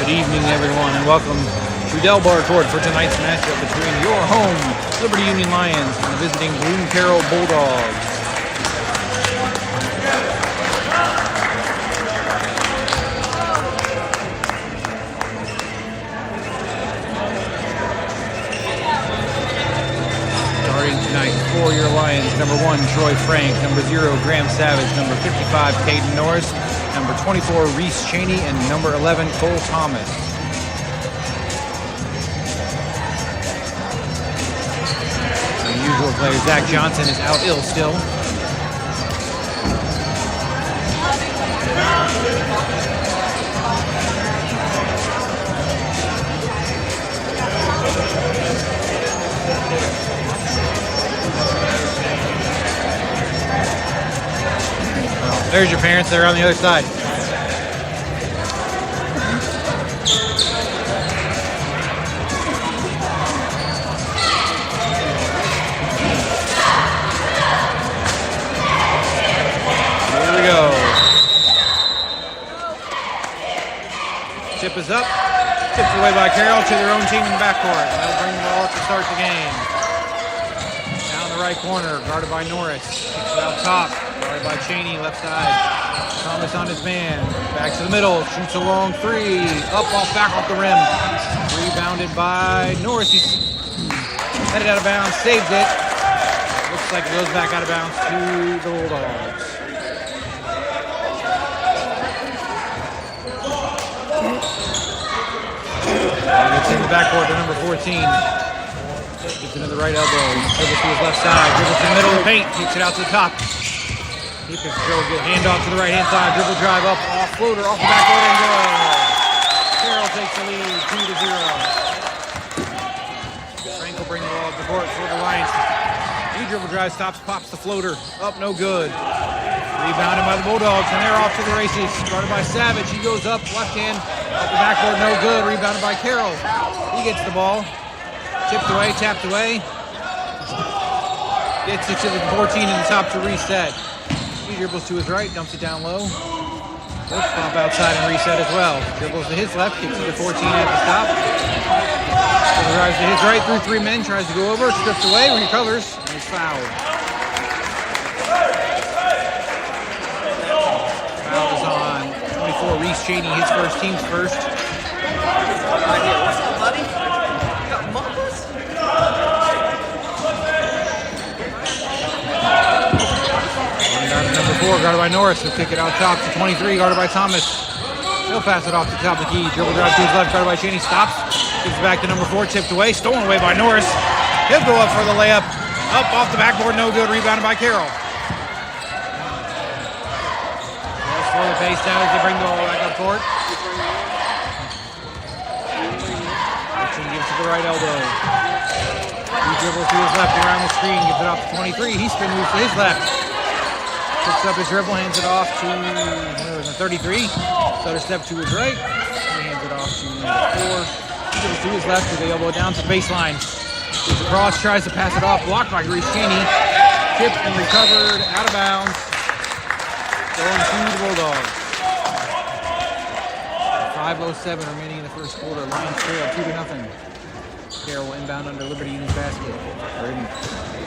evening, everyone, and welcome to Del Bar Court for tonight's matchup between your home Liberty Union Lions and the visiting Bloom Carroll Bulldogs. Starting tonight for your Lions, number 1, Troy Frank, number 0, Graham Savage, number 55, Caden Norris, number 24, Reese Cheney, and number 11, Cole Thomas. The usual player, Zach Johnson, is out ill still. There's your parents. They're on the other side. Here we go. Tip is up. Tipped away by Carroll to their own team in the backcourt. That'll bring the ball up to start the game. Down the right corner, guarded by Norris. Kicks it out top. Guarded by Cheney, left side. Thomas on his man. Back to the middle. Shoots a long three. Back off the rim. Rebounded by Norris. He's headed out of bounds. Saved it. Looks like it goes back out of bounds to the Bulldogs. It's in the backcourt to number 14. Gets into the right elbow. Dribbles to his left side. Dribbles to the middle of the paint. Kicks it out to the top. He can throw a good handoff to the right-hand side. Dribble drive up, off floater, off the backboard and good. Carroll takes the lead, 2-0. Frank will bring the ball up the court for the Lions. He dribble drive, stops, pops the floater. Up, no good. Rebounded by the Bulldogs, and they're off to the races. Guarded by Savage. He goes up, left hand, up the backboard, no good. Rebounded by Carroll. He gets the ball. Tipped away, tapped away. Gets it to the 14 in the top to reset. He dribbles to his right, dumps it down low. Oops, bump outside and reset as well. Dribbles to his left, kicks it to 14 at the stop. Drives to his right through 3 men, tries to go over, stripped away, recovers, and is fouled. Foul is on 24, Reese Cheney, his first, team's first. What's up, buddy? You got mufflers? Number 4, guarded by Norris. He'll kick it out top to 23, guarded by Thomas. He'll pass it off the top of the key. Dribble drive to his left, guarded by Cheney. Stops. Gives it back to number 4, tipped away. Stolen away by Norris. He'll go up for the layup. Up off the backboard, no good. Rebounded by Carroll. They'll slow the pace down as they bring the ball back up court. Cheney gives it to the right elbow. He dribbles to his left around the screen. Gives it off to 23. He spin moves to his left. Picks up his dribble, hands it off to 33. Stutter step to his right. He hands it off to number 4. He dribbles to his left with the elbow down to the baseline. Goes across, tries to pass it off. Blocked by Reese Cheney. Tipped and recovered, out of bounds. Going to the Bulldogs. 5:07 remaining in the first quarter. Lions trail 2-0. Carroll inbound under Liberty Union's basket. Or in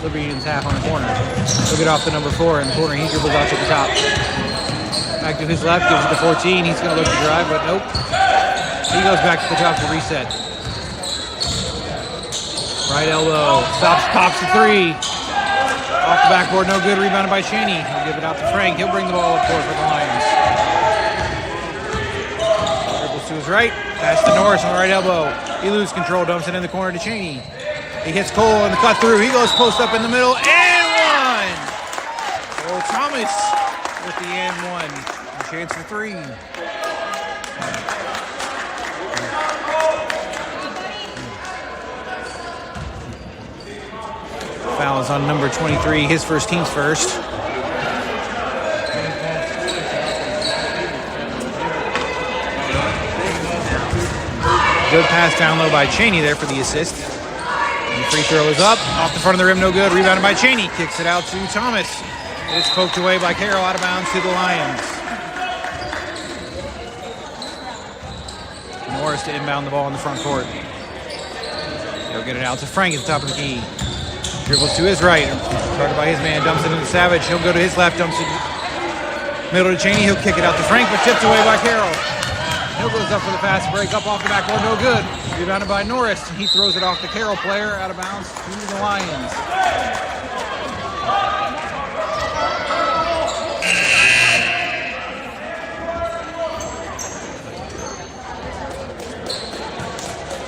Liberty Union's half on the corner. He'll get off to number 4 in the corner. He dribbles out to the top. Back to his left, gives it to 14. He's going to look to drive, but nope. He goes back to the top to reset. Right elbow. Stops, pops the 3. Off the backboard, no good. Rebounded by Cheney. He'll give it out to Frank. He'll bring the ball up court for the Lions. Dribbles to his right. Pass to Norris on the right elbow. He loses control, dumps it in the corner to Cheney. He hits Cole in the cut through. He goes post up in the middle and 1. Cole Thomas with the and 1. A chance for 3. Foul is on number 23, his first, team's first. Good pass down low by Cheney there for the assist. And the free throw is up. Off the front of the rim, no good. Rebounded by Cheney. Kicks it out to Thomas. It's poked away by Carroll, out of bounds to the Lions. Norris to inbound the ball in the front court. He'll get it out to Frank at the top of the key. Dribbles to his right, guarded by his man, dumps it into Savage. He'll go to his left, dumps it middle to Cheney. He'll kick it out to Frank, but tipped away by Carroll. Hill goes up for the fast break, up off the backboard, no good. Rebounded by Norris. He throws it off the Carroll player, out of bounds to the Lions.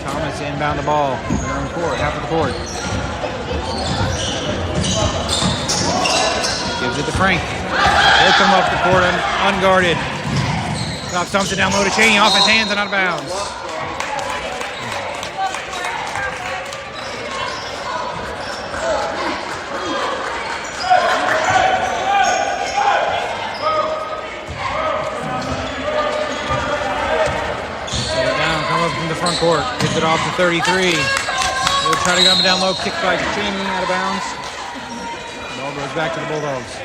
Thomas to inbound the ball. They're on court, half of the court. Gives it to Frank. He'll come up the court unguarded. Drops Thompson down low to Cheney, off his hands and out of bounds. Set it down, come up from the front court. Gets it off to 33. He'll try to get him down low, kicked by Cheney, out of bounds. Ball goes back to the Bulldogs.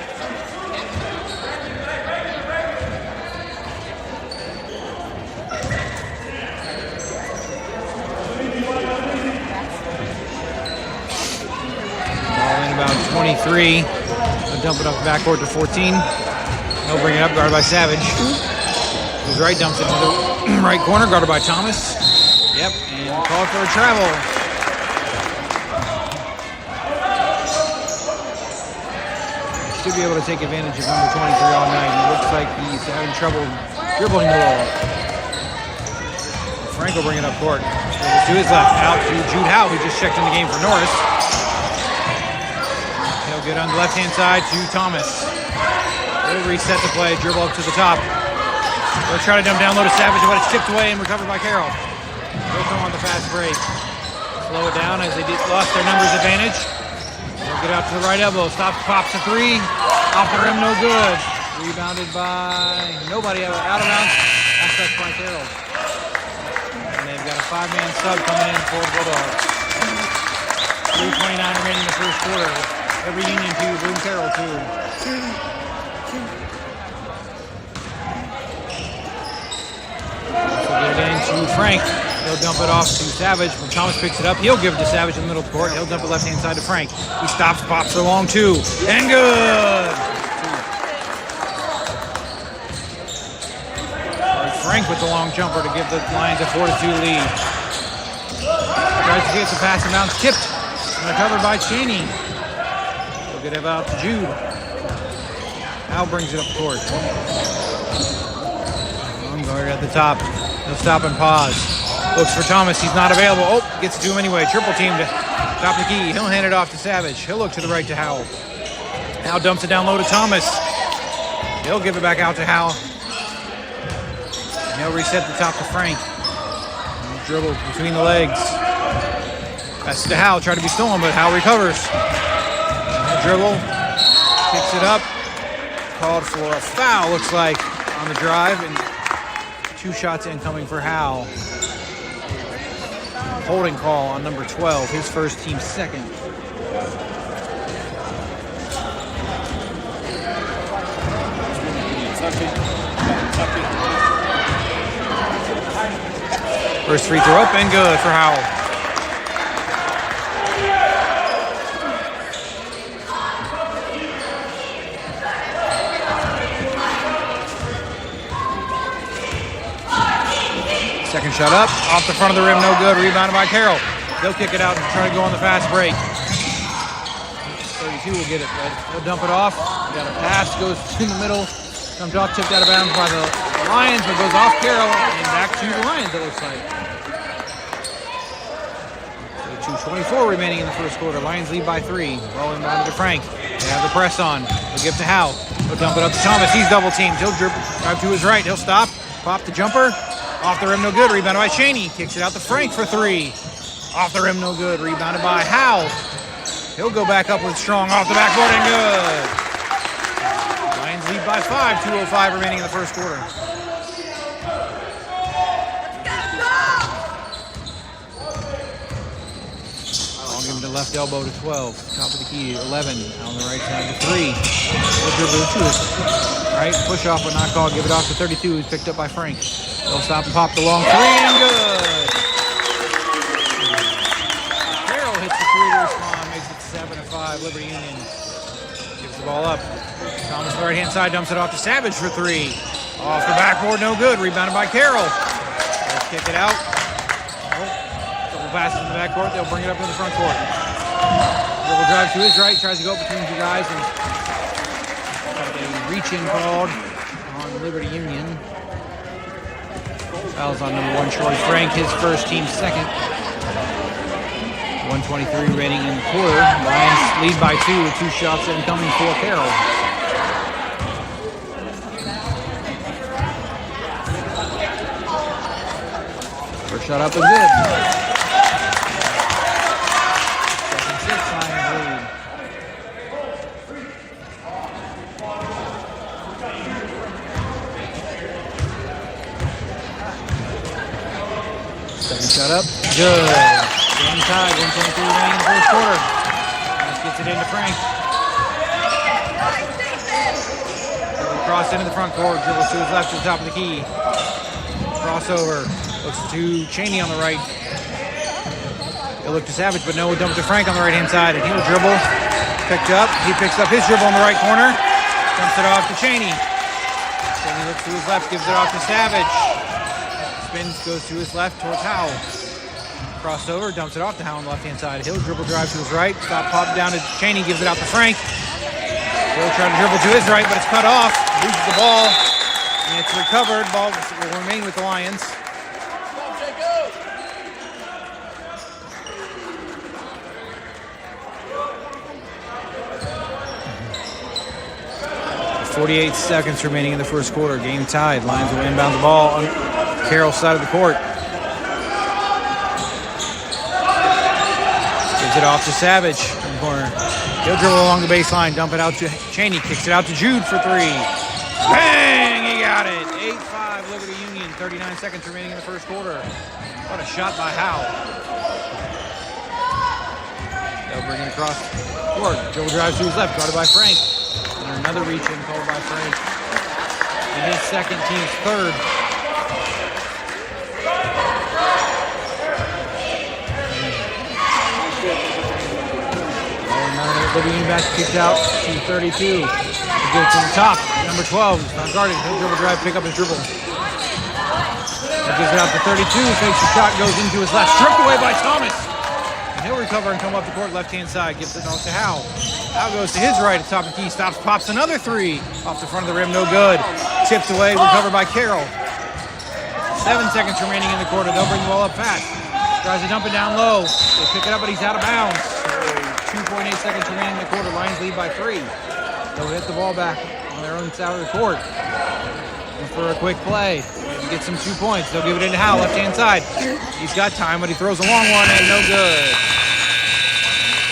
Ball in about 23. He'll dump it up the backcourt to 14. He'll bring it up, guarded by Savage. His right dumps it to the right corner, guarded by Thomas. Yep, and called for a travel. Should be able to take advantage of number 23 all night. It looks like he's having trouble dribbling the ball. Frank will bring it up court. To his left, out to Jude Howe, who just checked in the game for Norris. He'll get on the left-hand side to Thomas. He'll reset the play, dribble up to the top. They'll try to dump down low to Savage, but it's tipped away and recovered by Carroll. They'll come on the fast break. Slow it down as they lost their numbers advantage. They'll get out to the right elbow. Stops, pops a three. Off the rim, no good. Rebounded by nobody, out of bounds. That's by Carroll. And they've got a 5-man sub coming in for the Bulldogs. 3:29 remaining in the first quarter. Every Union 2, Boone Carroll 2. So get it in to Frank. He'll dump it off to Savage. When Thomas picks it up, he'll give it to Savage in the middle of the court. He'll dump it left-hand side to Frank. He stops, pops the long two. And good! Frank with the long jumper to give the Lions a 4-2 lead. Tries to get the pass and bounce. Tipped. And recovered by Cheney. He'll get it out to Jude. Al brings it up court. Unguarded at the top. He'll stop and pause. Looks for Thomas. He's not available. Oh, gets it to him anyway. Triple team to top the key. He'll hand it off to Savage. He'll look to the right to Howell. Howell dumps it down low to Thomas. He'll give it back out to Howell. He'll reset the top to Frank. He'll dribble between the legs. That's to Howell. Try to be stolen, but Howell recovers. He'll dribble. Picks it up. Called for a foul, looks like, on the drive. And 2 shots incoming for Howell. Holding call on number 12, his first, team second. First free throw up and good for Howell. Second shot up, off the front of the rim, no good. Rebounded by Carroll. They'll kick it out and try to go on the fast break. 32 will get it, but they'll dump it off. Got a pass, goes in the middle. Comes off, tipped out of bounds by the Lions, but goes off Carroll and back to the Lions, it looks like. 2:24 remaining in the first quarter. Lions lead by 3. Ball inbounded to Frank. They have the press on. They'll give to Howe. He'll dump it up to Thomas. He's double teamed. He'll drive to his right. He'll stop. Pop the jumper. Off the rim, no good. Rebounded by Cheney. Kicks it out to Frank for 3. Off the rim, no good. Rebounded by Howe. He'll go back up with strong off the backboard and good. Lions lead by 5. 2:05 remaining in the first quarter. I'll give him to the left elbow to 12. Top of the key, 11. On the right side to 3. He'll dribble to it. Right, push off but not called. Give it off to 32. He's picked up by Frank. They'll stop and pop the long 3 and good. Carroll hits the 3 to respond. Makes it 7-5. Liberty Union gives the ball up. Thomas on the right-hand side dumps it off to Savage for 3. Off the backboard, no good. Rebounded by Carroll. Let's kick it out. Couple passes in the backcourt. They'll bring it up in the front court. Dribble drive to his right. Tries to go between 2 guys. And a reach-in called on Liberty Union. Fouls on number 1, Troy Frank. His first, team's second. 1:23 remaining in the quarter. Lions lead by 2 with 2 shots incoming for Carroll. First shot up and good. Second 6, Lions lead. Second shot up, good. Game tied, 1:23 remaining in the first quarter. Let's gets it into Frank. Cross into the front court, dribbles to his left to the top of the key. Crossover. Looks to Cheney on the right. He'll look to Savage, but no, dump to Frank on the right-hand side, and he'll dribble. Picked up. He picks up his dribble on the right corner. Dumps it off to Cheney. Cheney looks to his left, gives it off to Savage. Spins, goes to his left towards Howell. Crossover, dumps it off to Howell on the left-hand side. He'll dribble drive to his right. Stop, pop down to Cheney, gives it out to Frank. He'll try to dribble to his right, but it's cut off. Loses the ball, and it's recovered. Ball will remain with the Lions. 48 seconds remaining in the first quarter. Game tied. Lions will inbound the ball on Carroll's side of the court. Gives it off to Savage in the corner. He'll dribble along the baseline, dump it out to Cheney, kicks it out to Jude for 3. Bang! He got it. 8-5 Liberty Union. 39 seconds remaining in the first quarter. What a shot by Howell. They'll bring it across the court. Dribble drives to his left, guarded by Frank. And another reach-in called by Frank. And his second, team's third. Liberty Union back kicked out to 32. He gives it to the top. Number 12 is not guarded. He'll dribble drive, pick up his dribble. He gives it out to 32. Fakes the shot, goes into his left. Stripped away by Thomas. And he'll recover and come up the court left-hand side. Gives it off to Howell. Howell goes to his right at the top of the key. Stops, pops another 3. Off the front of the rim, no good. Tipped away, recovered by Carroll. 7 seconds remaining in the quarter. They'll bring the ball up fast. Tries to dump it down low. They pick it up, but he's out of bounds. 2.8 seconds remaining in the quarter. Lions lead by 3. They'll hit the ball back on their own side of the court. And for a quick play, maybe get some 2 points. They'll give it into Howell, left-hand side. He's got time, but he throws a long one and no good.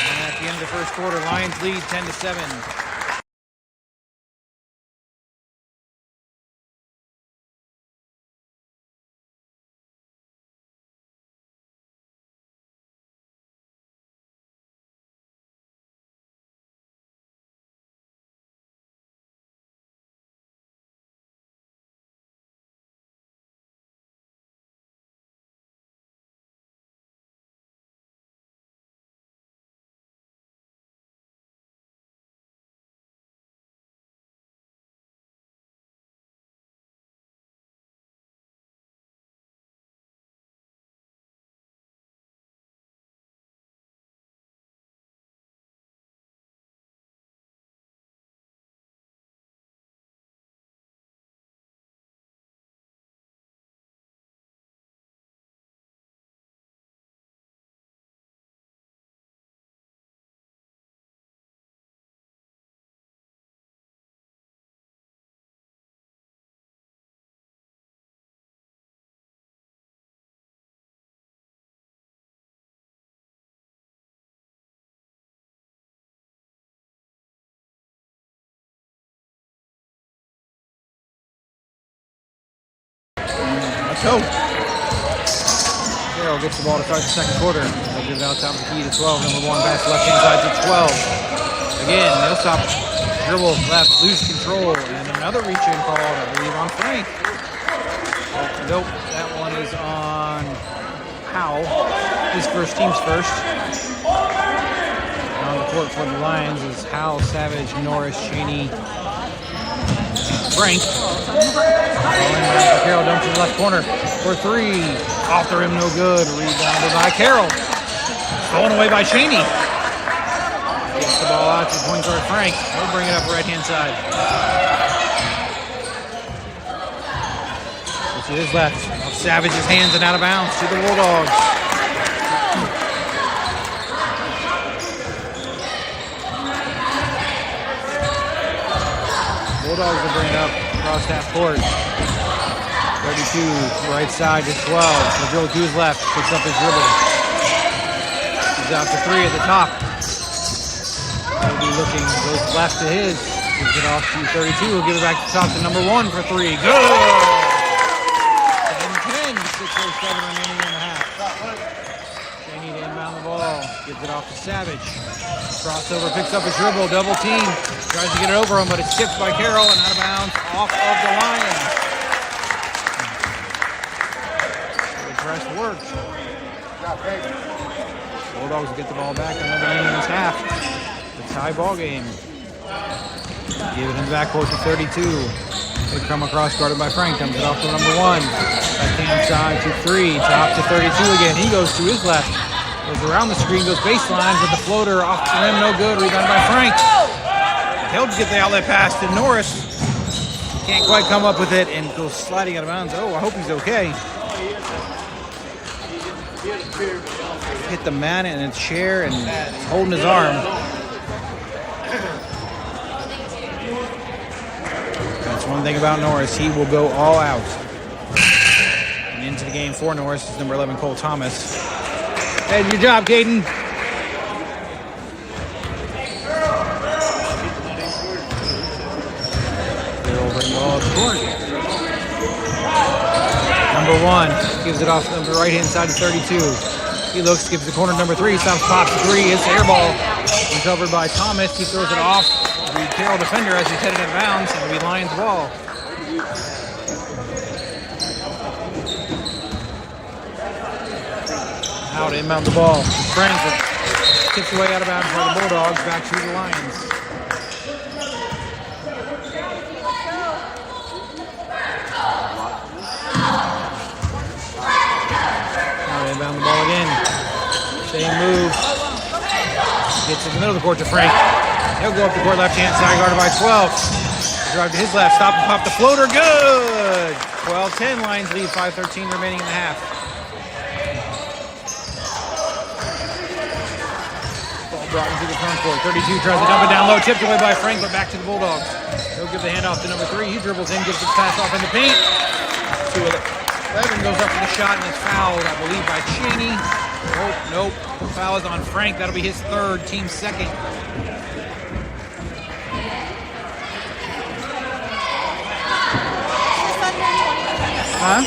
And at the end of the first quarter, Lions lead 10-7. Let's go. Carroll gets the ball to start the second quarter. They'll give it out top of the key to 12. Number 1 pass left hand side to 12. Again, Millsop dribble left, lose control, and another reach-in call, I believe, on Frank. Nope, that one is on Howell. His first, team's first. And on the court for the Lions is Howell, Savage, Norris, Cheney, Frank. Carroll dumps in the left corner for 3. Off the rim, no good. Rebounded by Carroll. Stolen away by Cheney. Gets the ball out to point guard Frank. He'll bring it up right-hand side. To his left. Off Savage's hands and out of bounds to the Bulldogs. Bulldogs will bring it up across half court. 32, right side to 12. The dribble to his left. Picks up his dribble. He's out to 3 at the top. He'll be looking, goes left to his. Gives it off to 32. He'll give it back to top to number 1 for 3. Good! 6:07 remaining in the half. Cheney to inbound the ball. Gives it off to Savage. Crossover, picks up his dribble. Double team. Tries to get it over him, but it's tipped by Carroll and out of bounds off of the Lions. The press works. Bulldogs will get the ball back another inning in this half. The tie ball game. Give it in the backcourt to 32. They come across, guarded by Frank. Comes it off to number 1. Left-hand side to 3. Top to 32 again. He goes to his left. Goes around the screen, goes baseline, but the floater off the rim, no good. Rebounded by Frank. He'll get the outlet pass to Norris. Can't quite come up with it and goes sliding out of bounds. Oh, I hope he's okay. Hit the mat and a chair and holding his arm. One thing about Norris, he will go all out. And into the game for Norris is number 11, Cole Thomas. Hey, good job, Caden. They'll bring the ball up the court. Number 1 gives it off the right-hand side to 32. He looks, gives the corner to number 3, stops, pops 3. It's air ball. Recovered by Thomas. He throws it off. The Carroll defender as he's heading out of bounds, and it'll be Lions ball. Out to inbound the ball. Frank tips away out of bounds for the Bulldogs. Back to the Lions. Out to inbound the ball again. Same move. Gets in the middle of the court to Frank. He'll go up the court left-hand side, guarded by 12. Drive to his left, stop and pop the floater, good! 12-10, Lions lead, 5:13 remaining in the half. Ball brought into the front court. 32 tries to dump it down low, tipped away by Frank, but back to the Bulldogs. He'll give the handoff to number 3. He dribbles in, gives the pass off in the paint. 2-11 goes up for the shot and is fouled, I believe, by Cheney. Nope. The foul is on Frank. That'll be his 3rd, team 2nd. Huh?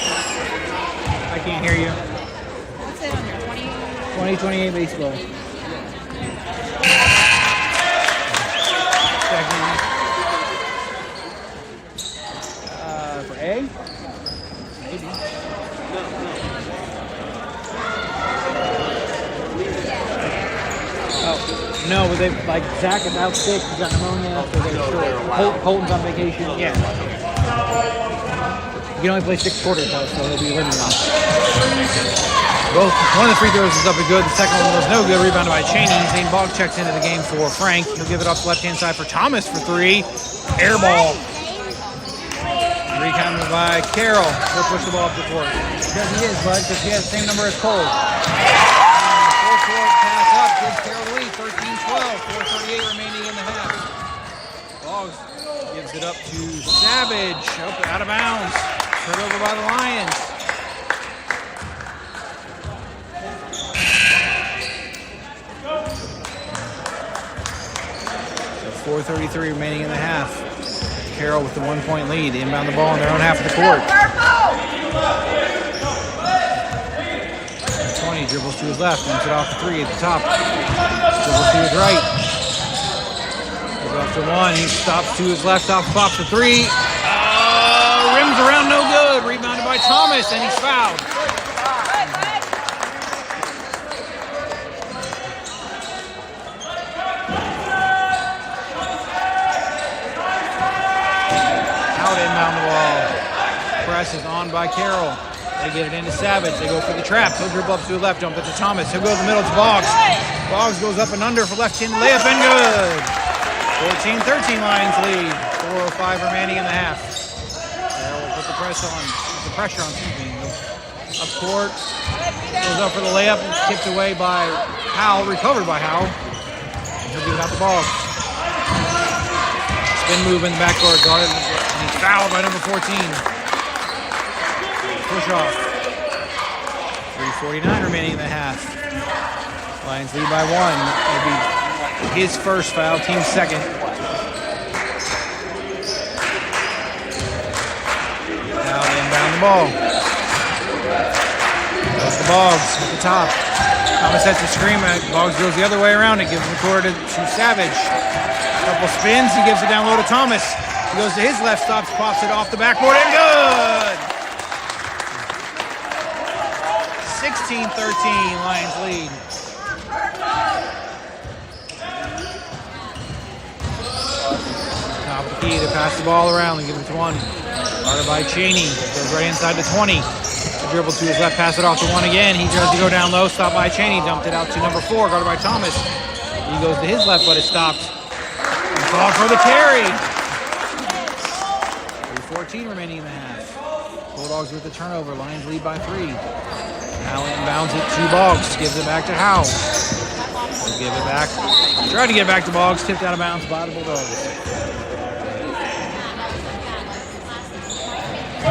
I can't hear you. What's it under 20? 20-28 baseball. For A? Maybe. Oh, no, but they like Zach is out sick. He's got pneumonia, so they're short. Colton's on vacation. Yeah. You can only play 6 quarters though, so he'll be eliminated. One of the free throws is up and good. The second one was no good. Rebounded by Cheney. Zane Bogg checks into the game for Frank. He'll give it off the left-hand side for Thomas for 3. Air ball. Rebounded by Carroll. He'll push the ball up the court. Because he is, bud, because he has the same number as Cole. Full court pass up. Gives Carroll the lead. 13-12. 4:38 remaining in the half. Boggs gives it up to Savage. Out of bounds. Turned over by the Lions. So 4:33 remaining in the half. Carroll with the 1-point lead. Inbound the ball in their own half of the court. 20 dribbles to his left, dumps it off the three at the top. Dribbles to his right. Goes off to one. He stops to his left, stops, pops the three. Rims around, no good. Rebounded by Thomas, and he's fouled. Out inbound the ball. Press is on by Carroll. They get it into Savage. They go for the trap. He'll dribble up to the left, dump it to Thomas. He'll go to the middle to Boggs. Boggs goes up and under for left-handed layup and good. 14-13 Lions lead. 4:05 remaining in the half. Carroll will put the pressure on. Up court. Goes up for the layup. Tipped away by Howell. Recovered by Howell. And he'll give it out the ball. Spin move in the backcourt. Guarded. And he's fouled by number 14. Push off. 3:49 remaining in the half. Lions lead by one. It'll be his first foul, team's second. Now they inbound the ball. That's the Boggs at the top. Thomas sets a screen. Boggs goes the other way around. It gives the court to Savage. Couple spins. He gives it down low to Thomas. He goes to his left, stops, pops it off the backboard, and good! 16-13, Lions lead. Top of the key to pass the ball around and give it to one. Guarded by Cheney. Goes right inside the 20. Dribble to his left, pass it off to one again. He tries to go down low, stopped by Cheney. Dumped it out to number 4, guarded by Thomas. He goes to his left, but it's stopped. And call for the carry. 3:14 remaining in the half. Bulldogs with the turnover. Lions lead by 3. Now inbounds it to Boggs. Gives it back to Howell. Give it back. Tried to get it back to Boggs. Tipped out of bounds by the Bulldogs.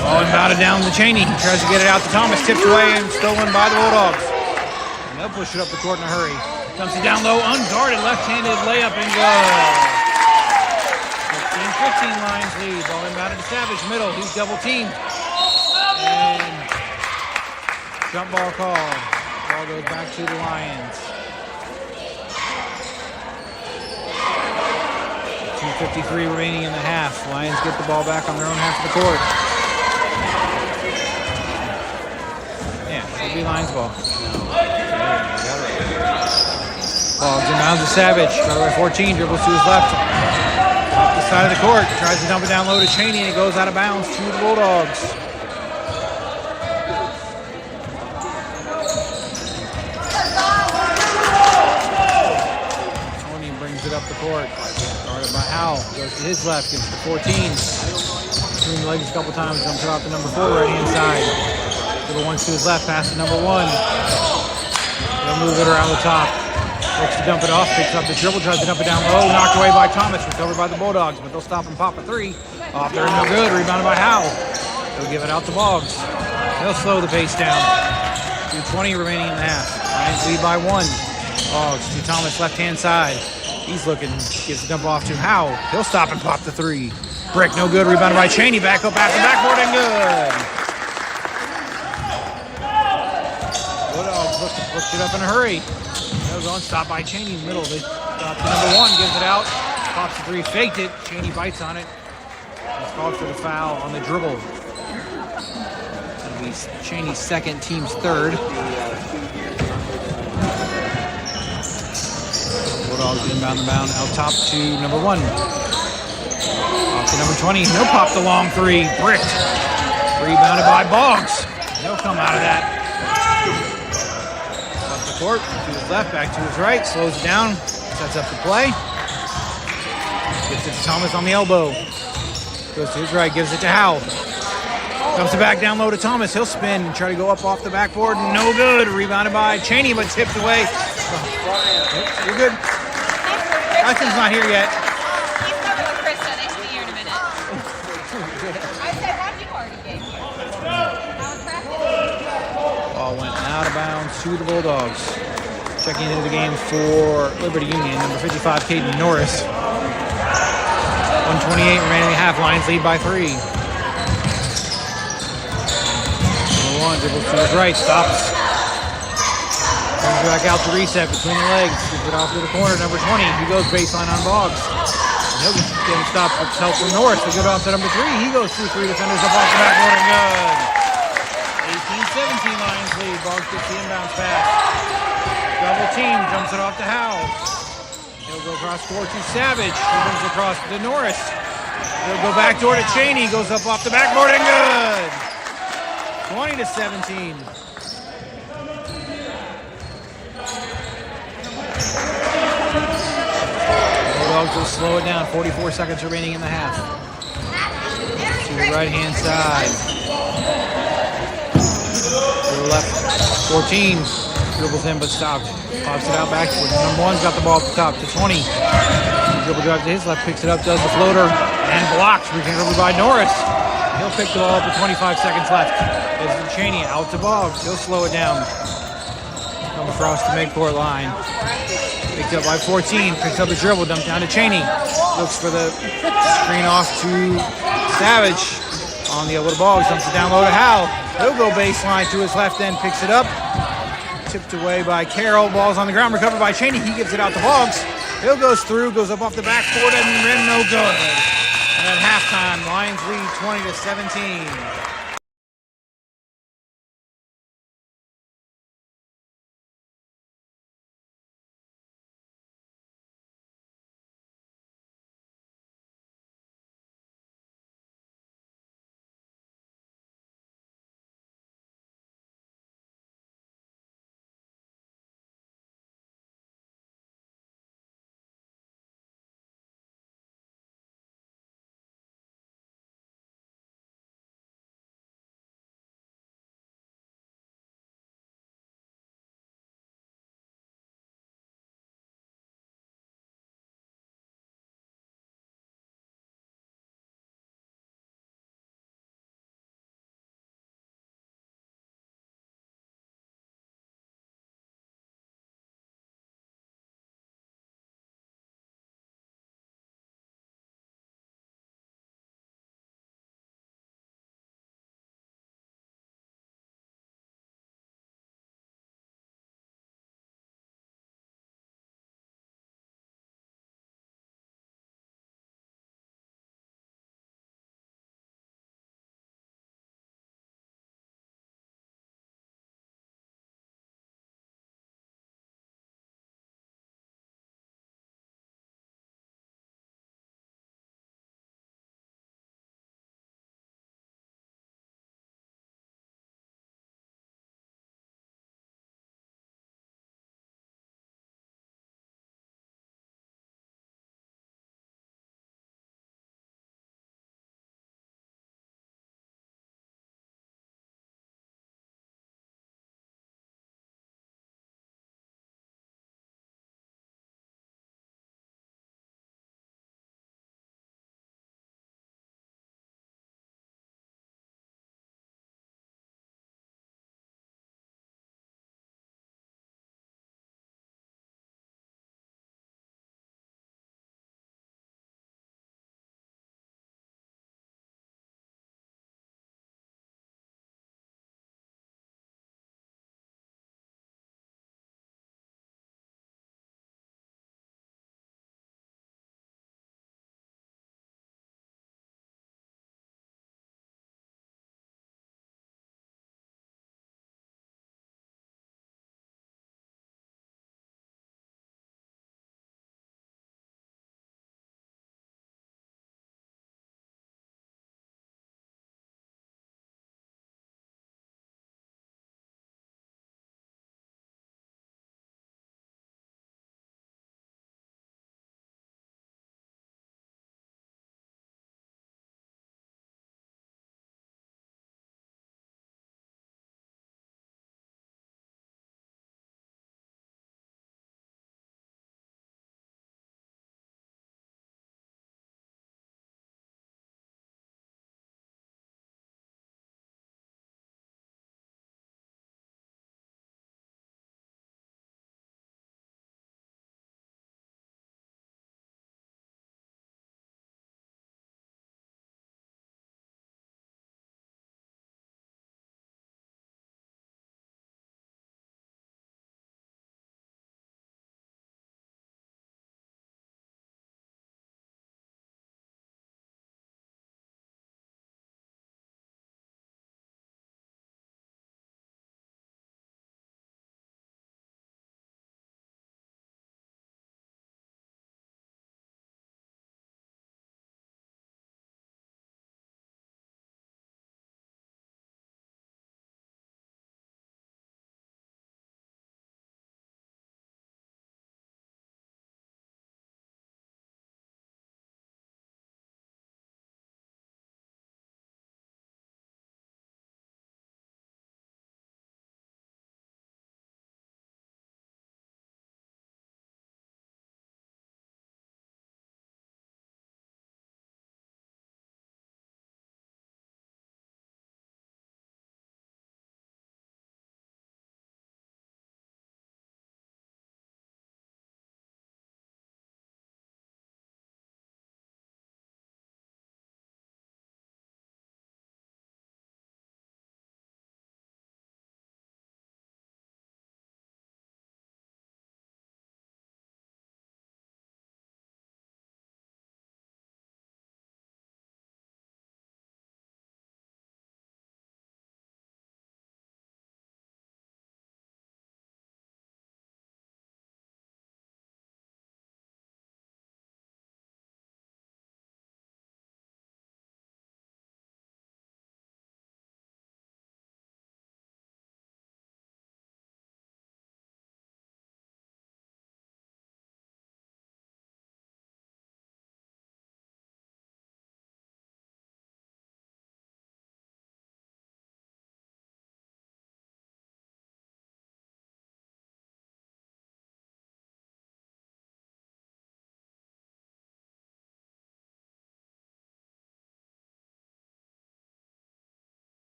Ball inbounded down to Cheney. He tries to get it out to Thomas. Tipped away and stolen by the Bulldogs. And they'll push it up the court in a hurry. Dumps it down low. Unguarded. Left-handed layup and goal. 15-15 Lions lead. Ball inbounded to Savage. Middle. He's double teamed. And jump ball call. Ball goes back to the Lions. 2:53 remaining in the half. Lions get the ball back on their own half of the court. Yeah, it'll be Lions ball. Boggs inbounds to Savage. Guarded by 14. Dribbles to his left. Off the side of the court. Tries to dump it down low to Cheney, and it goes out of bounds to the Bulldogs. Up the court. Guarded by Howell. Goes to his left. Gives it to 14. Between the legs a couple times. Jumps it off to number 4 right hand side. Little ones to his left. Pass to number 1. They'll move it around the top. Looks to dump it off. Picks up the dribble. Tries to dump it down low. Knocked away by Thomas. Recovered by the Bulldogs. But they'll stop and pop a 3. Off there. No good. Rebounded by Howell. They'll give it out to Boggs. They'll slow the pace down. 2:20 remaining in the half. Lions lead by 1. Boggs to Thomas left hand side. He's looking, gives the dump off to Howell. He'll stop and pop the 3. Brick, no good. Rebounded by Cheney. Back up after backboard and good. Bulldogs look to push it up in a hurry. Goes on, stopped by Cheney in the middle. They stop to number 1, gives it out. Pops the 3, faked it. Cheney bites on it. He's called for the foul on the dribble. That'll be Cheney's second, team's third. Bulldogs inbound the bound out top to number 1. Off to number 20. He'll pop the long 3. Bricked. Rebounded by Boggs. He'll come out of that. Up the court. To his left. Back to his right. Slows it down. Sets up the play. Gives it to Thomas on the elbow. Goes to his right. Gives it to Howell. Dumps it back down low to Thomas. He'll spin and try to go up off the backboard. No good. Rebounded by Cheney, but tipped away. You're good. Hudson's not here yet. He's coming with Krista. They should be here in a minute. I said, how do you already get here? How was practice? Ball went out of bounds to the Bulldogs. Checking into the game for Liberty Union, number 55, Caden Norris. 1:28 remaining half. Lions lead by 3. Number 1 dribbles to his right, stops. Brings it back out to reset between the legs. Gives it off to the corner. Number 20. He goes baseline on Boggs. And he'll get him stopped with help from Norris. They go down to number 3. He goes through 3 defenders up off the backboard and good. 18-17 Lions lead. Boggs gets the inbounds pass. Double team. Jumps it off to Howe. He'll go across court to Savage. He brings it across to Norris. He'll go back door to Cheney. Goes up off the backboard and good. 20-17. Bulldogs will slow it down. 44 seconds remaining in the half. To the right-hand side. To the left. 14. Dribbles in but stopped. Pops it out backwards. Number 1's got the ball at the top to 20. Dribble drive to his left. Picks it up. Does the floater. And blocks. Recovered by Norris. He'll pick the ball up with 25 seconds left. Gives it to Cheney. Out to Boggs. He'll slow it down. Come across the midcourt line. Picked up by 14. Picks up the dribble. Dumped down to Cheney. Looks for the screen off to Savage. On the elbow to Boggs. Dumps it down low to Howe. He'll go baseline to his left end. Picks it up. Tipped away by Carroll. Ball's on the ground. Recovered by Cheney. He gives it out to Boggs. Hill goes through. Goes up off the backboard and rim no good. And at halftime, Lions lead 20-17.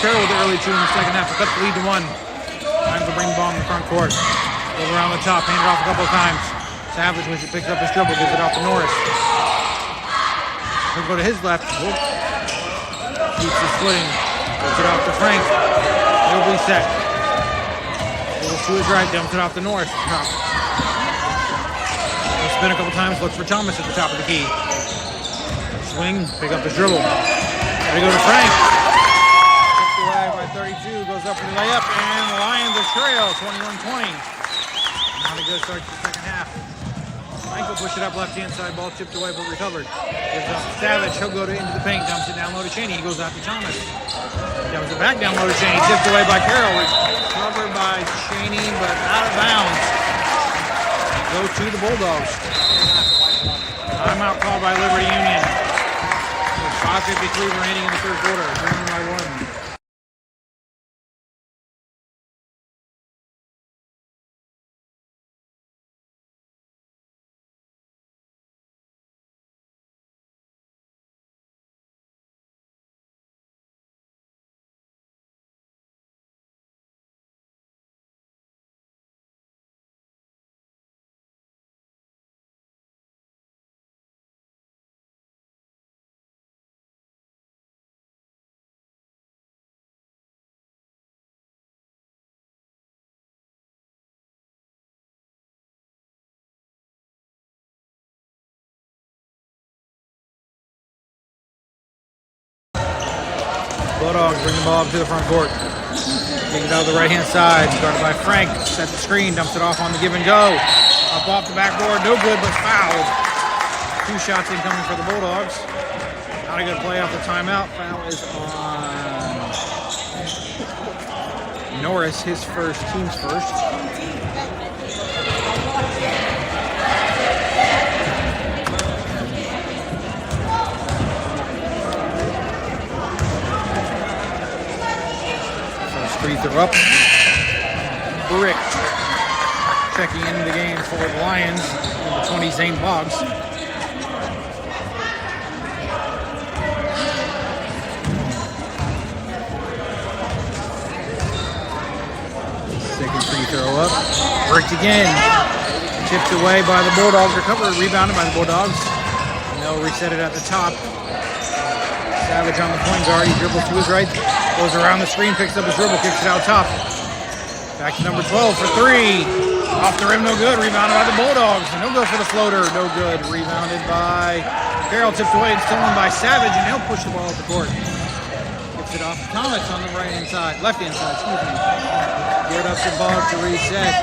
Carroll with the early 2 in the second half to cut the lead to 1. Time to bring the ball in the front court. Goes around the top, hand it off a couple of times. Savage, when she picks up his dribble, gives it off to Norris. He'll go to his left. Whoop. Keeps his footing. Gives it off to Frank. He'll reset. Goes to his right, dumps it off to Norris. He'll spin a couple times, looks for Thomas at the top of the key. Swing, pick up his dribble. Gotta go to Frank. Tipped away by 32, goes up for the layup, and the Lions are trail, 21-20. Not a good start to the second half. Frank will push it up left-hand side, ball tipped away but recovered. Gives up to Savage, he'll go into the paint, dumps it down low to Cheney, he goes out to Thomas. Dumps it back down low to Cheney, tipped away by Carroll, recovered by Cheney, but out of bounds. Goes to the Bulldogs. Timeout called by Liberty Union. 5:53 remaining in the third quarter, trailing by 1. Bulldogs bring the ball up to the front court. Take it out of the right-hand side. Started by Frank. Set the screen. Dumps it off on the give and go. Up off the backboard. No good, but fouled. 2 shots incoming for the Bulldogs. Not a good play off the timeout. Foul is on Norris. His first, team's first. Free throw up. Brick checking into the game for the Lions. Number 20, Zane Boggs. Second free throw up. Bricked again. Tipped away by the Bulldogs. Recovered, rebounded by the Bulldogs. And they'll reset it at the top. Savage on the point guard. He dribbles to his right. Goes around the screen, picks up his dribble, kicks it out top. Back to number 12 for 3. Off the rim, no good. Rebounded by the Bulldogs. And he'll go for the floater. No good. Rebounded by Carroll. Tipped away and stolen by Savage. And he'll push the ball up the court. Gets it off to Thomas on the right-hand side. Left-hand side, excuse me. Give it up to Boggs to reset.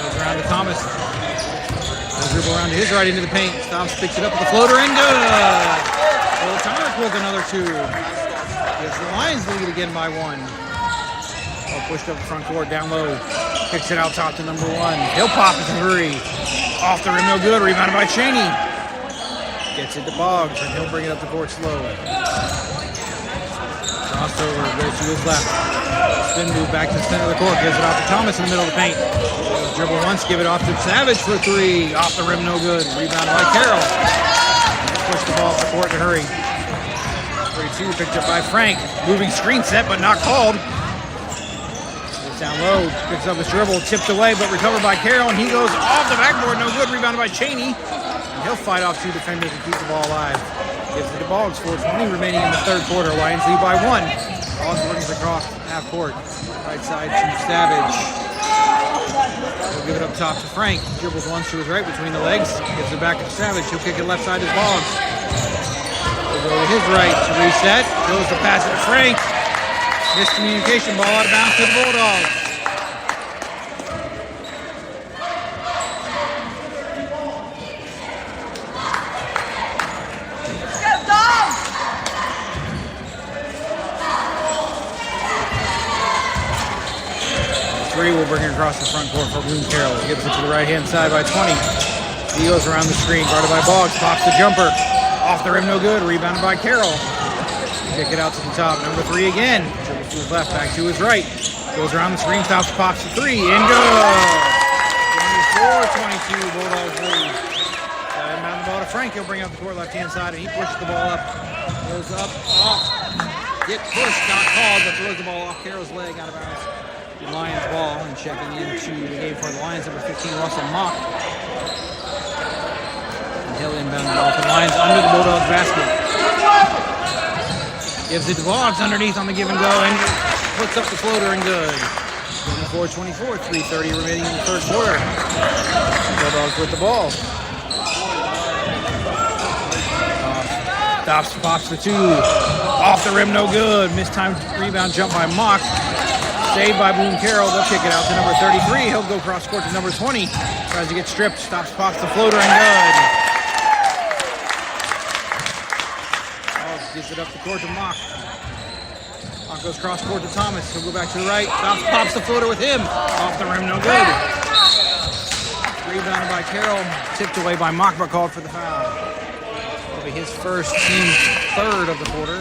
Goes around to Thomas. Goes dribble around to his right into the paint. Stops, picks it up with the floater and good. Well, Thomas with another 2. Gives the Lions lead again by 1. Ball pushed up the front court, down low. Kicks it out top to number 1. He'll pop it to 3. Off the rim, no good. Rebounded by Cheney. Gets it to Boggs, and he'll bring it up the court slow. Crossed over, goes to his left. Spin move back to the center of the court. Gives it off to Thomas in the middle of the paint. Dribble once, give it off to Savage for 3. Off the rim, no good. Rebounded by Carroll. Push the ball up the court to hurry. 32 picked up by Frank. Moving screen set, but not called. Goes down low, picks up his dribble, tipped away, but recovered by Carroll, and he goes off the backboard. No good. Rebounded by Cheney. And he'll fight off 2 defenders and keep the ball alive. Gives it to Boggs. 4:20 remaining in the third quarter. Lions lead by 1. Boggs brings across half court. Right side to Savage. He'll give it up top to Frank. Dribbles once to his right between the legs. Gives it back to Savage. He'll kick it left side to Boggs. He'll go to his right to reset. Goes to pass it to Frank. Miscommunication. Ball out of bounds to the Bulldogs. Will bring it across the front court for Bloom Carroll. Gives it to the right-hand side by 20. He goes around the screen, guarded by Boggs. Pops the jumper. Off the rim, no good. Rebounded by Carroll. Kick it out to the top. Number 3 again. Dribbles to his left, back to his right. Goes around the screen, stops, pops the 3. And good. 24-22, Bulldogs lead. Inbound the ball to Frank. He'll bring up the court left-hand side, and he pushes the ball up. Goes up, off. Get pushed, not called, but throws the ball off Carroll's leg out of bounds. The Lions ball, and checking into the game for the Lions, number 15, Russell Mock. And he'll inbound the ball to the Lions under the Bulldogs basket. Gives it to Boggs underneath on the give and go, and puts up the floater and good. 24-24, 3:30 remaining in the third quarter. Bulldogs with the ball. Stops, pops for two. Off the rim, no good. Mistimed rebound jump by Mock. Saved by Boone Carroll. They'll kick it out to number 33. He'll go cross court to number 20. Tries to get stripped. Stops, pops the floater, and good. Gives it up the court to Mock. Mock goes cross court to Thomas. He'll go back to the right. Stops, pops the floater with him. Off the rim, no good. Rebounded by Carroll. Tipped away by Mock, but called for the foul. It'll be his first, team's third of the quarter.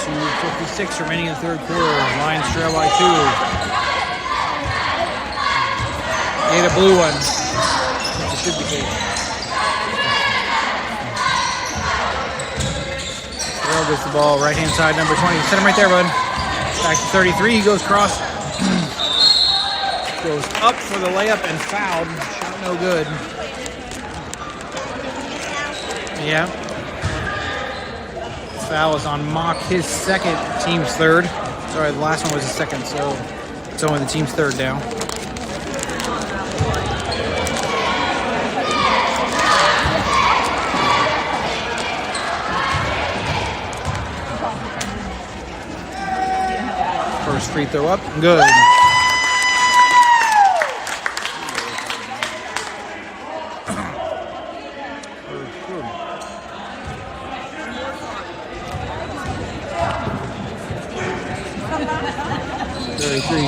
.56 remaining in the third quarter. Lions trail by 2. Need a blue one. It should be good. Terrell gets the ball, right hand side, number 20. Set him right there, bud. Back to 33. He goes cross. Goes up for the layup and fouled. Shot no good. Yeah. Foul is on Mock, his second, team's third. Sorry, the last one was his second, so it's only the team's third down. First free throw up, good.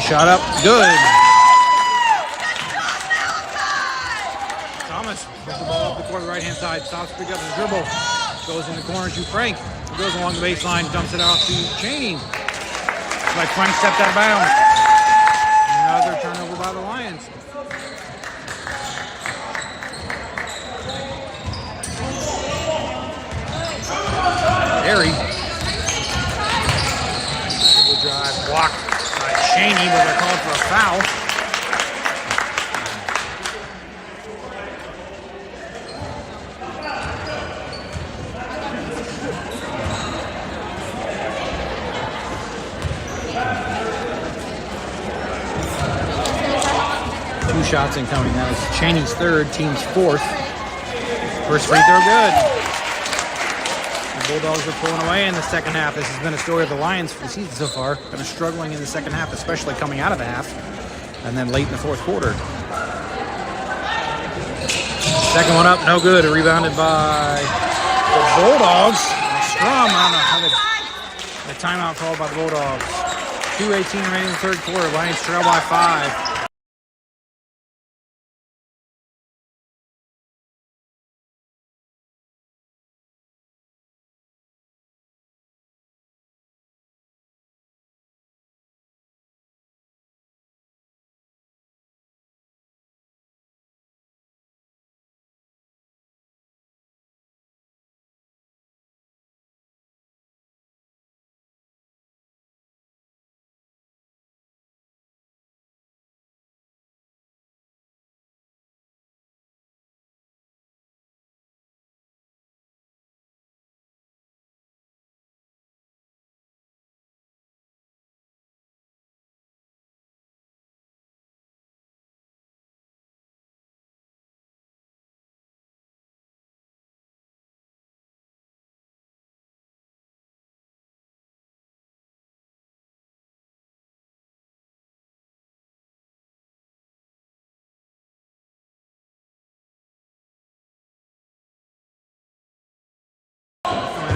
Shot up, good. Thomas puts the ball up the court, right hand side, stops, pick up his dribble, goes in the corner to Frank, he goes along the baseline, dumps it out to Cheney. It's like Frank stepped out of bounds. Another turnover by the Lions. Harry. Dribble drive, blocked. Cheney, but they're called for a foul. Two shots incoming. That was Cheney's third, team's fourth. First free throw, good. Bulldogs are pulling away in the second half. This has been a story of the Lions for the season so far. Kind of struggling in the second half, especially coming out of the half, and then late in the fourth quarter. Second one up, no good. Rebounded by the Bulldogs. Scrum on the timeout called by the Bulldogs. 2:18 remaining in the third quarter. Lions trail by 5.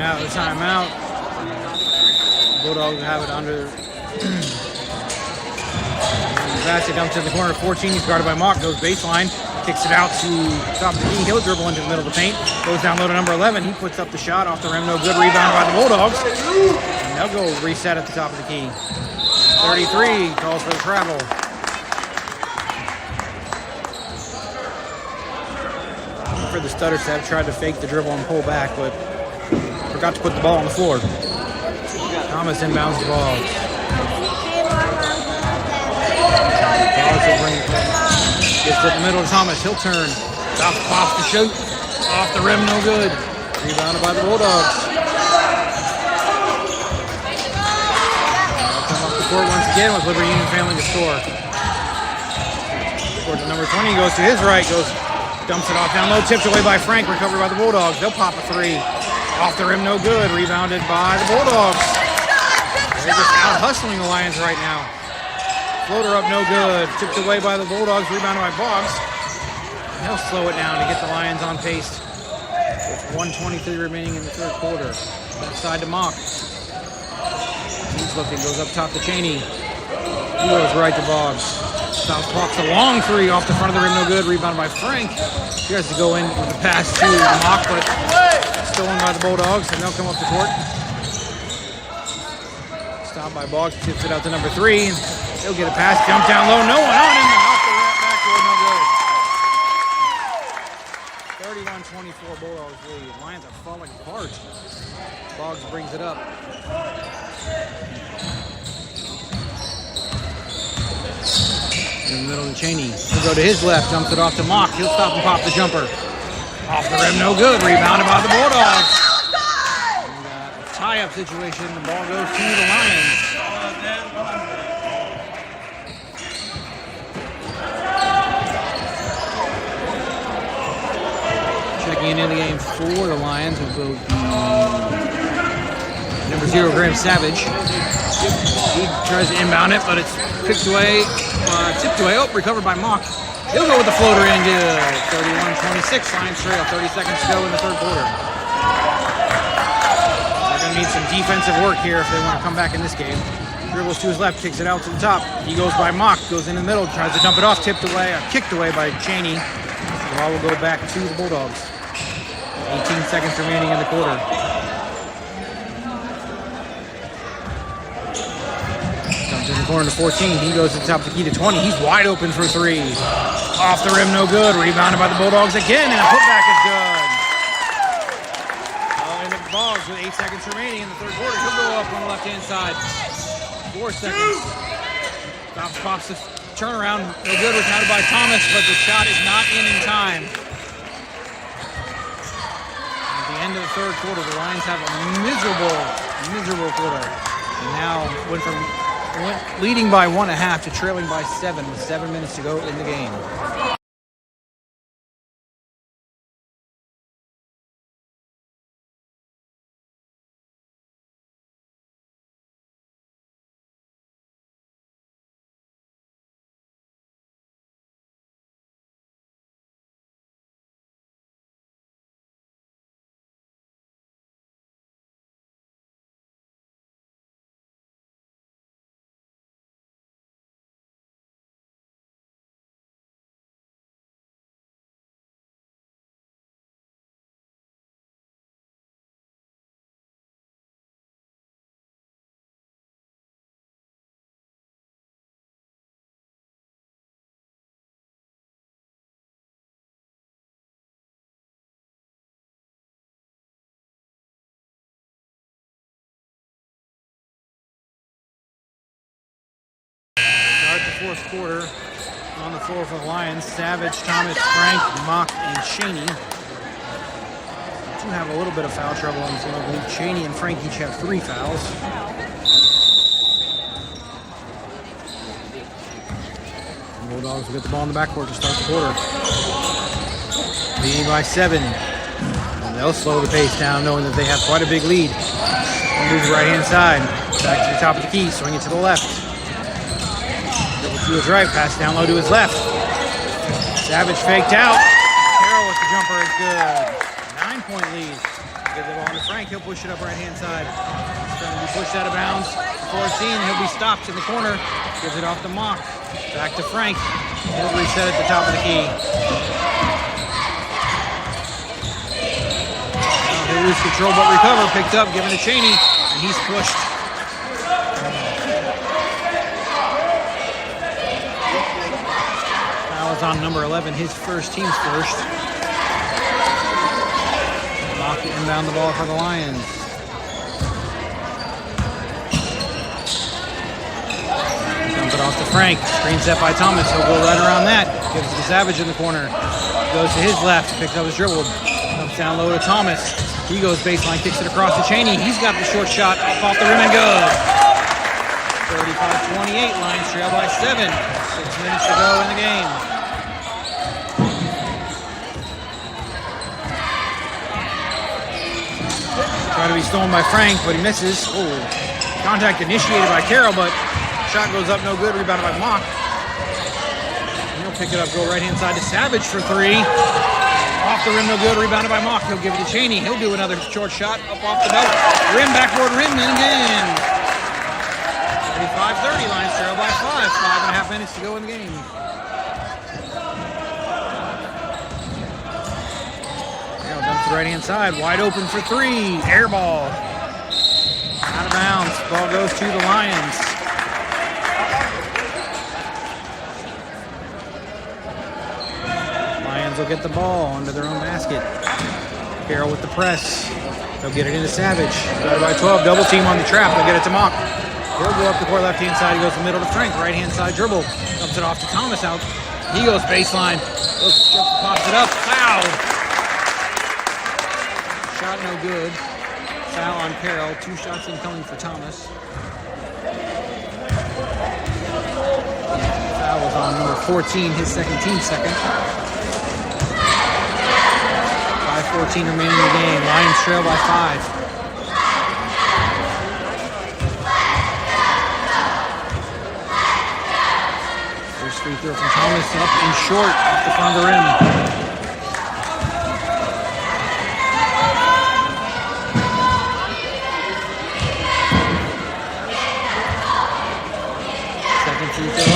Out of the timeout. Bulldogs have it under. Bassett dumps in the corner. 14. He's guarded by Mock. Goes baseline. Kicks it out to top of the key. He'll dribble into the middle of the paint. Goes down low to number 11. He puts up the shot off the rim. No good. Rebound by the Bulldogs. And they'll go reset at the top of the key. 33 calls for the travel. for the stutter step, tried to fake the dribble and pull back, but forgot to put the ball on the floor. Thomas inbounds the ball. Gets it in the middle to Thomas. He'll turn. Pops to shoot. Off the rim, no good. Rebounded by the Bulldogs. They'll come up the court once again with Liberty Union failing to score. Towards the number 20, goes to his right, dumps it off down low, tipped away by Frank, recovered by the Bulldogs. They'll pop a three. Off the rim, no good. Rebounded by the Bulldogs. They're just out hustling the Lions right now. Floater up, no good. Tipped away by the Bulldogs, rebounded by Boggs. They'll slow it down to get the Lions on pace. With 1:23 remaining in the third quarter. Left side to Mock. He's looking, goes up top to Cheney. He goes right to Boggs. South pops a long three off the front of the rim, no good. Rebounded by Frank. He has to go in with the pass to Mock, but stolen by the Bulldogs, and they'll come up the court. Stopped by Boggs, tips it out to number 3. He'll get a pass, jump down low, no one on him, and off the backboard, no good. 31-24 Bulldogs lead. Lions are falling apart. Boggs brings it up. In the middle to Cheney. He'll go to his left, dumps it off to Mock. He'll stop and pop the jumper. Off the rim, no good. Rebounded by the Bulldogs. And, a tie-up situation. The ball goes to the Lions. Checking into the game for the Lions will go to number 0, Graham Savage. He tries to inbound it, but it's tipped away. Recovered by Mock. He'll go with the floater in. 31-26. Lions trail. 30 seconds to go in the third quarter. They're going to need some defensive work here if they want to come back in this game. Dribbles to his left, kicks it out to the top. He goes by Mock, goes in the middle, tries to dump it off, kicked away by Cheney. The ball will go back to the Bulldogs. 18 seconds remaining in the quarter. Comes in the corner to 14. He goes to the top of the key to 20. He's wide open for 3. Off the rim, no good. Rebounded by the Bulldogs again, and a putback is good. And the Bulldogs with 8 seconds remaining in the third quarter. He'll go up on the left-hand side. 4 seconds. Stops Cox's turnaround. No good. Recounted by Thomas, but the shot is not in time. At the end of the third quarter, the Lions have a miserable quarter. And now went leading by 1.5 to trailing by 7 with 7 minutes to go in the game. Fourth quarter on the floor for the Lions. Savage, Thomas, Frank, Mock, and Cheney. Do have a little bit of foul trouble on this one. I believe Cheney and Frank each have 3 fouls. The Bulldogs will get the ball in the backcourt to start the quarter. Leading by 7. And they'll slow the pace down, knowing that they have quite a big lead. Moves right hand side. Back to the top of the key, swing it to the left. To his right, pass down low to his left. Savage faked out. Carroll with the jumper is good. 9-point lead. Give the ball to Frank. He'll push it up right hand side. It's going to be pushed out of bounds. 14. He'll be stopped in the corner. Gives it off to Mock. Back to Frank. He'll reset at the top of the key. Now he'll lose control but recover. Picked up, given to Cheney, and he's pushed. On number 11, his first, team's first. inbound the ball for the Lions. Dump it off to Frank. Screen set by Thomas. He'll go right around that. Gives it to Savage in the corner. Goes to his left. Picks up his dribble. Dumps down low to Thomas. He goes baseline, kicks it across to Cheney. He's got the short shot off the rim and good. 35-28. Lions trail by 7. 6 minutes to go in the game. Try to be stolen by Frank, but he misses. Oh, contact initiated by Carroll, but shot goes up, no good. Rebounded by Mock. And he'll pick it up, go right-hand side to Savage for 3. Off the rim, no good. Rebounded by Mock. He'll give it to Cheney. He'll do another short shot up off the belt. Rim, backboard rim, and again. 35-30. Lions trail by 5. 5.5 minutes to go in the game. Dumps the right-hand side, wide open for 3. Air ball. Out of bounds. Ball goes to the Lions. Lions will get the ball under their own basket. Carroll with the press. They'll get it into Savage. Guarded by 12. Double team on the trap. They'll get it to Mock. He'll go up the court left-hand side. He goes to the middle to Frank. Right-hand side dribble. Dumps it off to Thomas out. He goes baseline. Pops it up. Foul. Shot no good. Foul on Carroll. 2 shots incoming for Thomas. Foul was on number 14, his second team second. 5:14 remaining in the game. Lions trail by 5. First free throw from Thomas up and short off the front of the rim.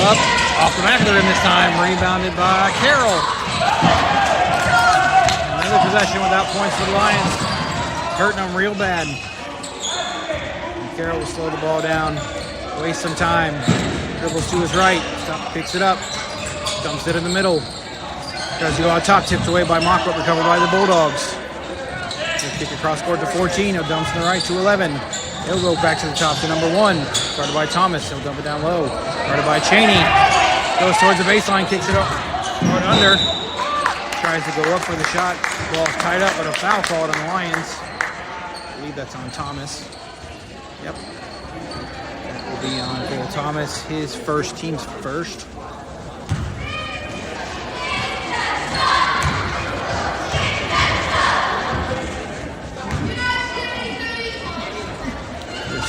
Up, off the back of the rim this time, rebounded by Carroll. Another possession without points for the Lions. Hurting them real bad. And Carroll will slow the ball down, waste some time. Dribbles to his right, picks it up, dumps it in the middle. Tries to go out top, tipped away by Mock, but recovered by the Bulldogs. He'll kick across court to 14, he'll dump to the right to 11. He'll go back to the top to number 1. Guarded by Thomas. He'll dump it down low. Guarded by Cheney. Goes towards the baseline. Kicks it up. Going under. Tries to go up for the shot. Ball's tied up, but a foul called on the Lions. I believe that's on Thomas. Yep. That will be on Cole Thomas. His first, team's first.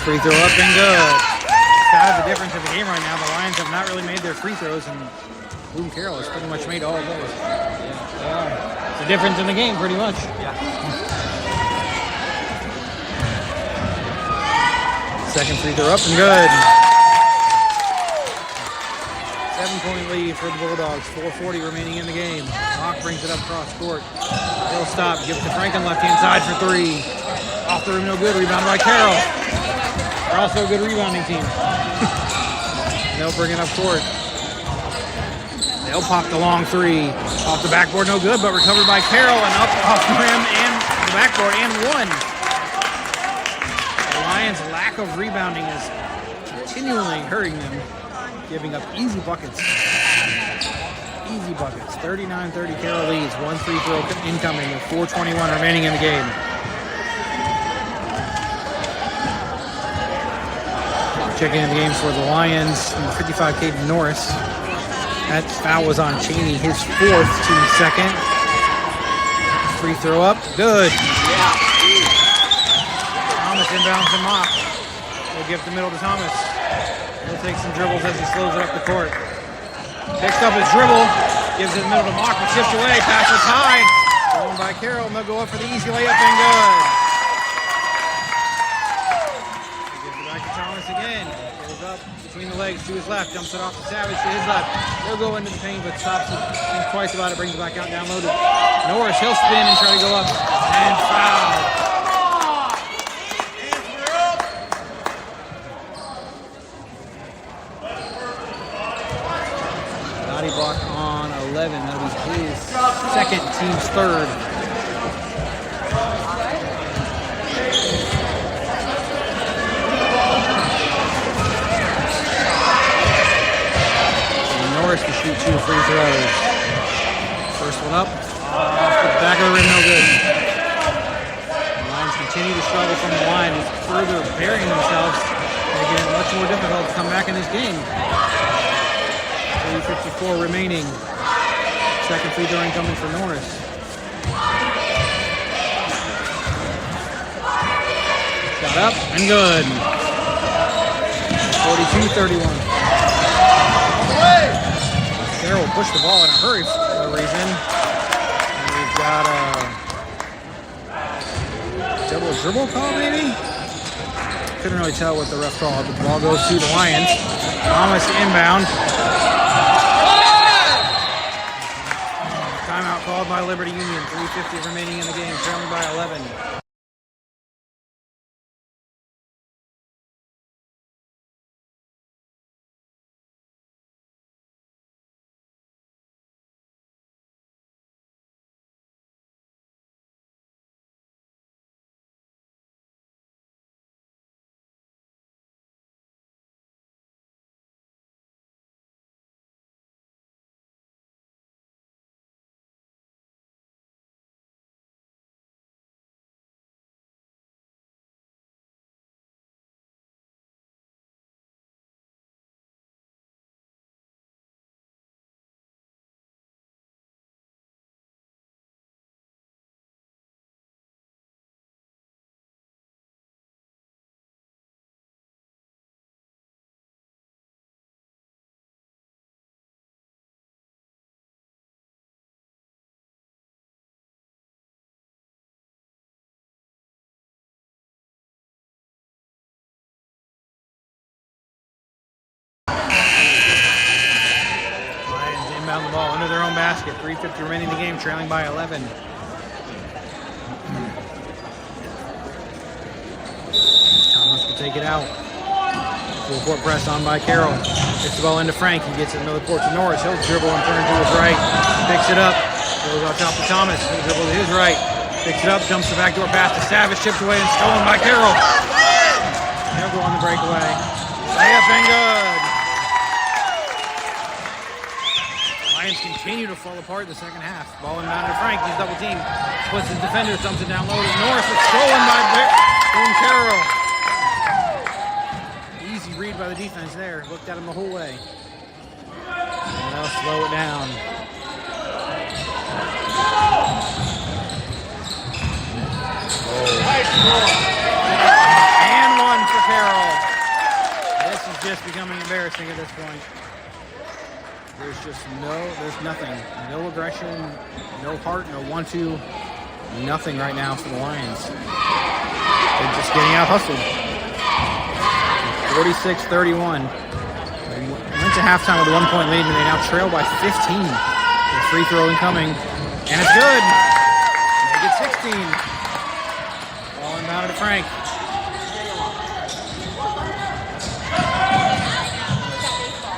Free throw up and good. Kind of the difference in the game right now. The Lions have not really made their free throws, and Boone Carroll has pretty much made all of those. Yeah, they are. It's the difference in the game, pretty much. Yeah. Second free throw up and good. 7-point lead for the Bulldogs. 4:40 remaining in the game. Mock brings it up cross court. He'll stop. Gives it to Franklin left-hand side for 3. Off the rim, no good. Rebounded by Carroll. They're also a good rebounding team. They'll bring it up court. They'll pop the long 3. Off the backboard, no good, but recovered by Carroll and up off the rim and the backboard and 1. The Lions' lack of rebounding is continually hurting them, giving up easy buckets. Easy buckets. 39-30 Carroll leads. 1 free throw incoming with 4:21 remaining in the game. Checking in the game for the Lions, number 55, Caden Norris. That foul was on Cheney, his 4th, team second. Free throw up, good. Thomas inbounds to Mock. He'll give the middle to Thomas. He'll take some dribbles as he slows it up the court. Picks up his dribble, gives it in the middle to Mock, but tips away, passes high. Thrown by Carroll, and they'll go up for the easy layup and good. Thomas again, goes up between the legs to his left, dumps it off to Savage to his left. He'll go into the paint, but stops it, thinks twice about it, brings it back out, down low to Norris. He'll spin and try to go up, and foul. Body block on 11, that'll be his second, team's third. Norris to shoot 2 free throws. First one up, off the back of the rim, no good. The Lions continue to struggle from the line, just further burying themselves, making it much more difficult to come back in this game. 3:54 remaining. Second free throw incoming for Norris. Shot up and good. 42-31. Carroll pushed the ball in a hurry for no reason. And we've got a double dribble call, maybe? Couldn't really tell what the ref called, but the ball goes to the Lions. Thomas inbound. Timeout called by Liberty Union. 3:50 remaining in the game, trailing by 11. Inbound the ball under their own basket. 3:50 remaining in the game, trailing by 11. Thomas will take it out. Full court press on by Carroll. Gets the ball into Frank. He gets it into the court to Norris. He'll dribble and turn to his right. Picks it up. Goes on top of Thomas. He'll dribble to his right. Picks it up. Jumps the backdoor pass to Savage. Chipped away and stolen by Carroll. He'll go on the breakaway. Layup and good. Lions continue to fall apart in the second half. Ball inbound to Frank. He's double teamed. Splits his defender. Dumps it down low to Norris. It's stolen by Boone Carroll. Easy read by the defense there. Looked at him the whole way. And they'll slow it down. And one for Carroll. This is just becoming embarrassing at this point. There's just there's nothing. No aggression, no heart, no want-to, nothing right now for the Lions. They're just getting out-hustled. 46-31. They went to halftime with a 1-point lead, and they now trail by 15. The free throw incoming, and it's good. They get 16. Ball inbounded to Frank.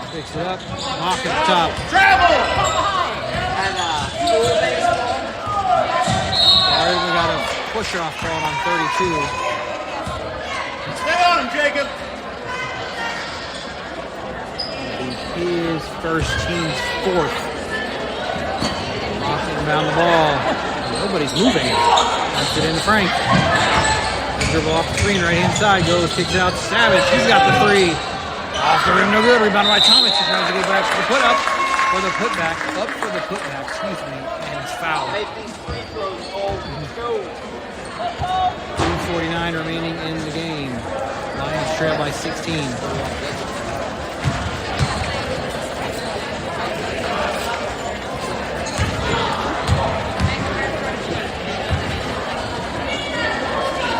Picks it up. Mock at the top. Travel! Alright, we got a push-off called on 32. Stay on him, Jacob. His first, team's fourth. Mock inbound the ball. Nobody's moving. Puts it into Frank. Dribble off the screen, right hand side. Goes, kicks it out to Savage. He's got the three. Off the rim, no good. Rebounded by Thomas. He tries to go back for the put up. For the putback. Up for the putback, excuse me. And it's fouled. 2:49 remaining in the game. Lions trail by 16.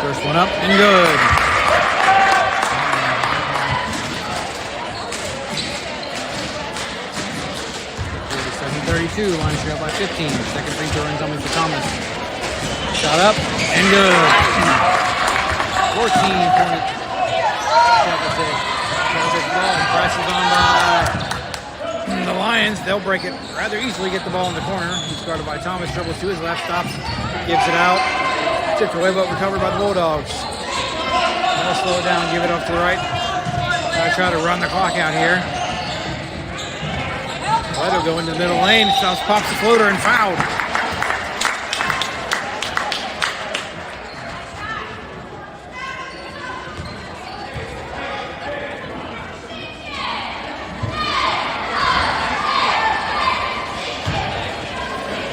First one up and good. 32, Lions trail by 15. Second free throw incoming for Thomas. Shot up and good. 14-point deficit. Ball presses on by the Lions. They'll break it rather easily, get the ball in the corner. He's guarded by Thomas. Dribbles to his left, stops, gives it out. Tipped away, but recovered by the Bulldogs. They'll slow it down, give it up to the right. Try to run the clock out here. Leto go into the middle lane. Stops, pops the floater, and fouled.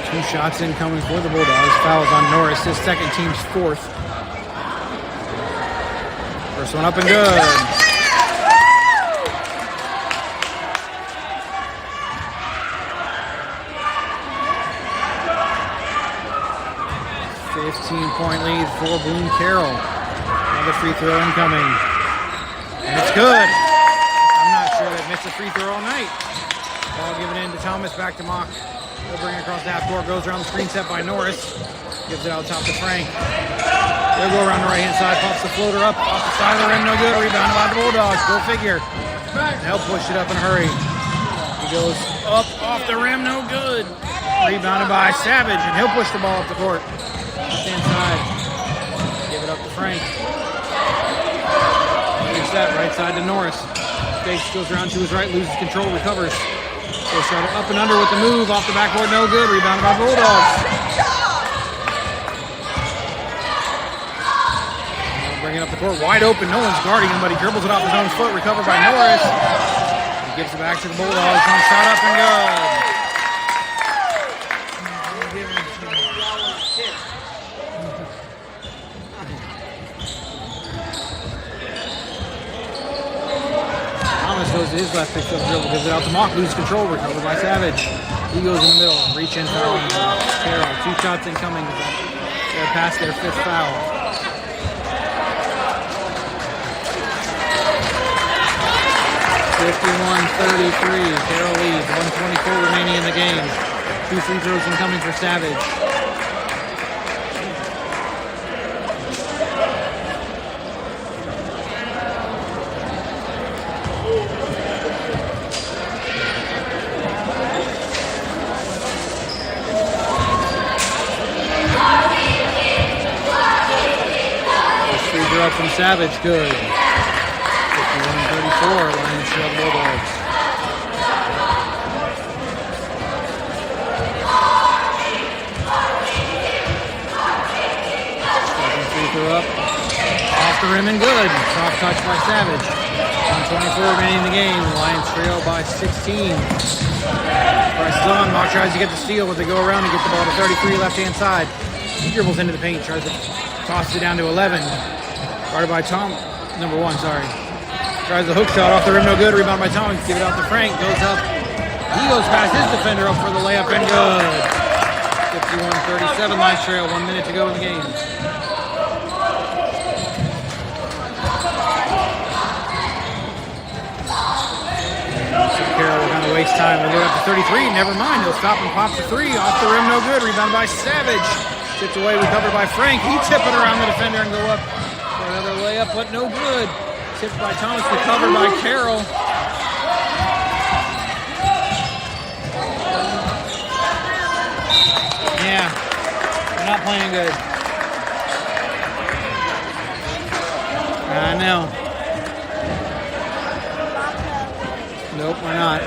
Two shots incoming for the Bulldogs. Fouls on Norris, his second, team's fourth. First one up and good. 15-point lead for Bloom Carroll. Another free throw incoming. And it's good. I'm not sure they've missed a free throw all night. Ball given in to Thomas, back to Mock. They'll bring it across the half court, goes around the screen set by Norris. Gives it out top to Frank. They'll go around the right-hand side, pops the floater up, off the side of the rim, no good. Rebounded by the Bulldogs, go figure. They'll push it up in a hurry. He goes up, off the rim, no good. Rebounded by Savage, and he'll push the ball up the court. Left-hand side. Give it up to Frank. Here's that, right side to Norris. Fakes, goes around to his right, loses control, recovers. Goes shot up and under with the move, off the backboard, no good. Rebounded by Bulldogs. Bring it up the court, wide open, no one's guarding him, but he dribbles it off his own foot, recovered by Norris. He gives it back to the Bulldogs, one shot up and good. Thomas goes to his left, picks up the dribble, gives it out to Mock, loses control, recovered by Savage. He goes in the middle, reach in foul on Carroll. Two shots incoming, they're past their fifth foul. 51-33, Carroll leads, 1:24 remaining in the game. Two free throws incoming for Savage. First free throw up from Savage, good. 51-34, Lions trail the Bulldogs. Second free throw up, off the rim and good. Soft touch by Savage. 1:24 remaining in the game. Lions trail by 16. Price is on. Mock tries to get the steal, but they go around and get the ball to 33, left-hand side. He dribbles into the paint, tries to toss it down to 11. Guarded by number one, sorry. Tries the hook shot off the rim, no good. Rebound by Thomas. Give it out to Frank. Goes up. He goes past his defender up for the layup and good. 51-37, Lions trail. 1 minute to go in the game. So Carroll will kind of waste time. We'll go up to 33. Never mind. He'll stop and pop the three. Off the rim, no good. Rebound by Savage. Tipped away, recovered by Frank. He tip it around the defender and go up for another layup, but no good. Tipped by Thomas, recovered by Carroll. Yeah, they're not playing good. I know. Nope, we're not.